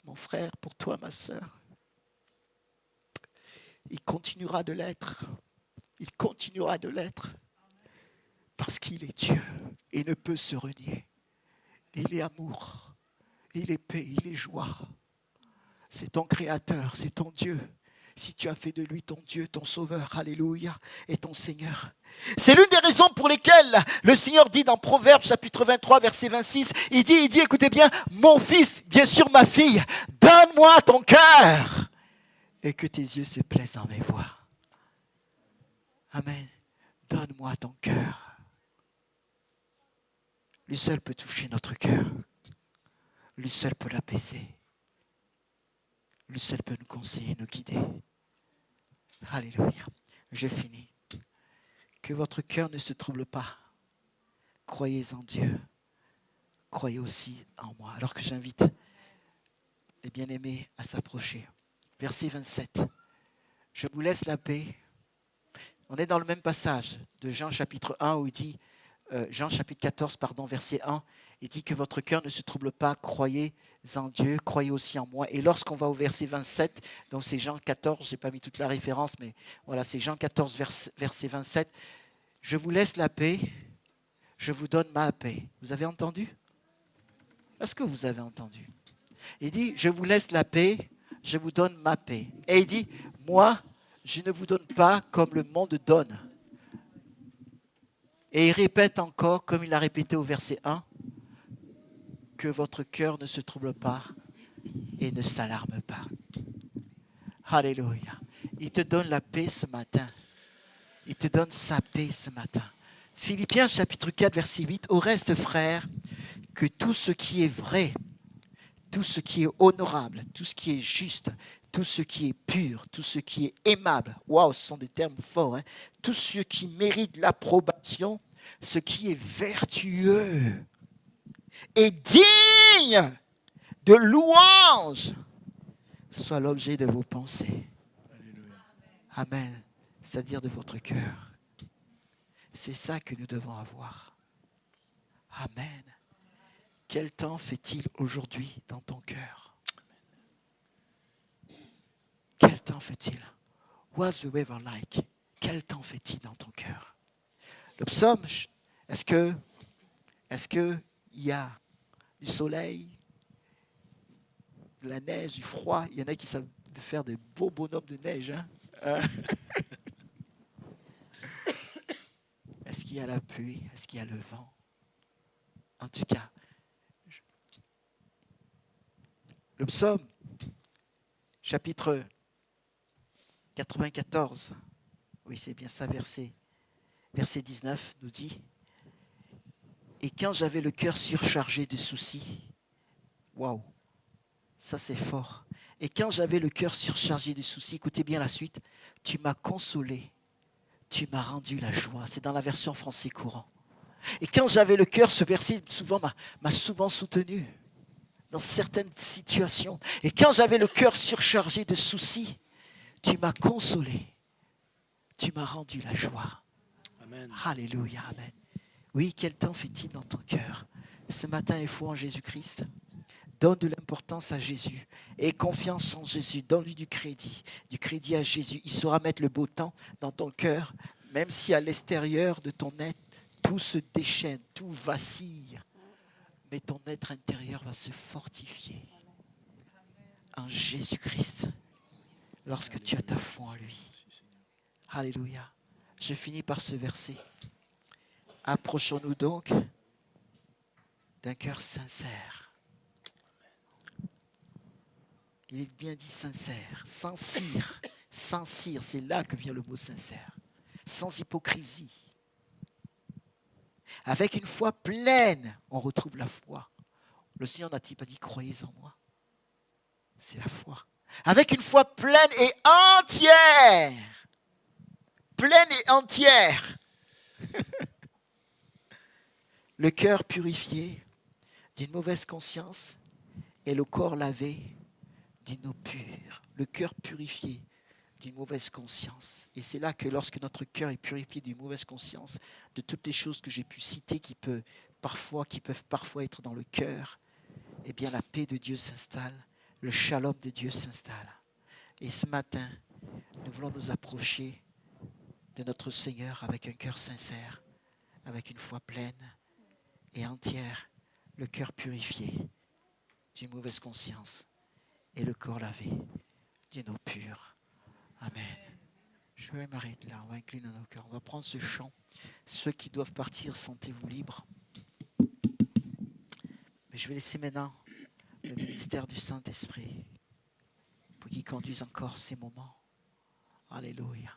mon frère, pour toi, ma sœur, il continuera de l'être. Il continuera de l'être. Parce qu'il est Dieu et ne peut se renier. Il est amour, il est paix, il est joie. C'est ton Créateur, c'est ton Dieu. Si tu as fait de lui ton Dieu, ton Sauveur, alléluia, et ton Seigneur. C'est l'une des raisons pour lesquelles le Seigneur dit dans Proverbes chapitre 23, verset 26, il dit, écoutez bien, mon fils, bien sûr ma fille, donne-moi ton cœur et que tes yeux se plaisent dans mes voies. Amen. Donne-moi ton cœur. Lui seul peut toucher notre cœur. Lui seul peut l'apaiser. Lui seul peut nous conseiller, nous guider. Alléluia. Je finis. Que votre cœur ne se trouble pas. Croyez en Dieu. Croyez aussi en moi. Alors que j'invite les bien-aimés à s'approcher. Verset 27. Je vous laisse la paix. On est dans le même passage de Jean chapitre 1 où il dit, Jean chapitre 14, verset 1, il dit que votre cœur ne se trouble pas, croyez en Dieu, croyez aussi en moi. Et lorsqu'on va au verset 27, donc c'est Jean 14, je n'ai pas mis toute la référence, mais voilà, c'est Jean 14, verset 27. Je vous laisse la paix, je vous donne ma paix. Vous avez entendu? Est-ce que vous avez entendu? Il dit, je vous laisse la paix, je vous donne ma paix. Et il dit, moi, je ne vous donne pas comme le monde donne. Et il répète encore, comme il l'a répété au verset 1, que votre cœur ne se trouble pas et ne s'alarme pas. Alléluia. Il te donne la paix ce matin. Il te donne sa paix ce matin. Philippiens chapitre 4, verset 8. Au reste, frères, que tout ce qui est vrai, tout ce qui est honorable, tout ce qui est juste, tout ce qui est pur, tout ce qui est aimable, waouh, ce sont des termes forts, hein, tout ce qui mérite l'approbation, ce qui est vertueux et digne de louange, soit l'objet de vos pensées. Amen. C'est-à-dire de votre cœur. C'est ça que nous devons avoir. Amen. Quel temps fait-il aujourd'hui dans ton cœur? Quel temps fait-il? What's the weather like? Quel temps fait-il dans ton cœur? Le psaume, est-ce que il y a du soleil, de la neige, du froid? Il y en a qui savent faire des beaux bonhommes de neige. Hein? Est-ce qu'il y a la pluie? Est-ce qu'il y a le vent? En tout cas, le psaume, chapitre 94, oui c'est bien ça, verset 19 nous dit, et quand j'avais le cœur surchargé de soucis, waouh, ça c'est fort, et quand j'avais le cœur surchargé de soucis, écoutez bien la suite, tu m'as consolé, tu m'as rendu la joie, c'est dans la version français courant. Et quand j'avais le cœur, ce verset m'a souvent soutenu dans certaines situations. Et quand j'avais le cœur surchargé de soucis, tu m'as consolé. Tu m'as rendu la joie. Amen. Alléluia, amen. Oui, quel temps fait-il dans ton cœur? Ce matin, il faut en Jésus-Christ. Donne de l'importance à Jésus. Aie confiance en Jésus. Donne-lui du crédit à Jésus. Il saura mettre le beau temps dans ton cœur, même si à l'extérieur de ton être, tout se déchaîne, tout vacille. Mais ton être intérieur va se fortifier en Jésus-Christ lorsque tu as ta foi en lui. Alléluia. Je finis par ce verset. Approchons-nous donc d'un cœur sincère. Il est bien dit sincère, sans cire. Sans cire, c'est là que vient le mot sincère. Sans hypocrisie. Avec une foi pleine, on retrouve la foi. Le Seigneur n'a-t-il pas dit, croyez en moi? C'est la foi. Avec une foi pleine et entière. Pleine et entière. Le cœur purifié d'une mauvaise conscience et le corps lavé d'une eau pure. Le cœur purifié d'une mauvaise conscience. Et c'est là que lorsque notre cœur est purifié d'une mauvaise conscience, de toutes les choses que j'ai pu citer qui peuvent parfois être dans le cœur, eh bien la paix de Dieu s'installe, le shalom de Dieu s'installe. Et ce matin, nous voulons nous approcher de notre Seigneur avec un cœur sincère, avec une foi pleine et entière, le cœur purifié d'une mauvaise conscience et le corps lavé d'une eau pure. Amen. Je vais m'arrêter là, on va incliner nos cœurs. On va prendre ce chant. Ceux qui doivent partir, sentez-vous libres. Mais je vais laisser maintenant le ministère du Saint-Esprit pour qu'il conduise encore ces moments. Alléluia.